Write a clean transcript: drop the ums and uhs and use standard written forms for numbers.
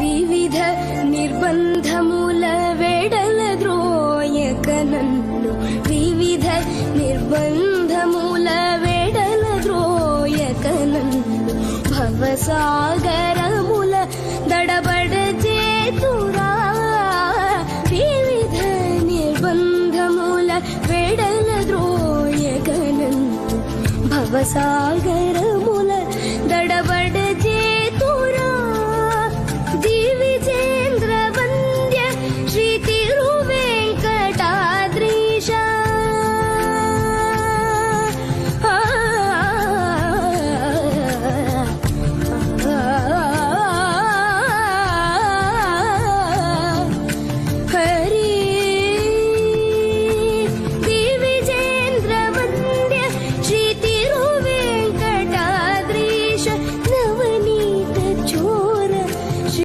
వివిధ నిర్బంధముల వెడల ద్రోయక నన్ను వివిధ నిర్బంధముల వెడల ద్రోయక నన్ను భవసాగరముల దడబడ చేతురా వివిధ నిర్బంధముల వెడల ద్రోయక నన్ను భవసాగ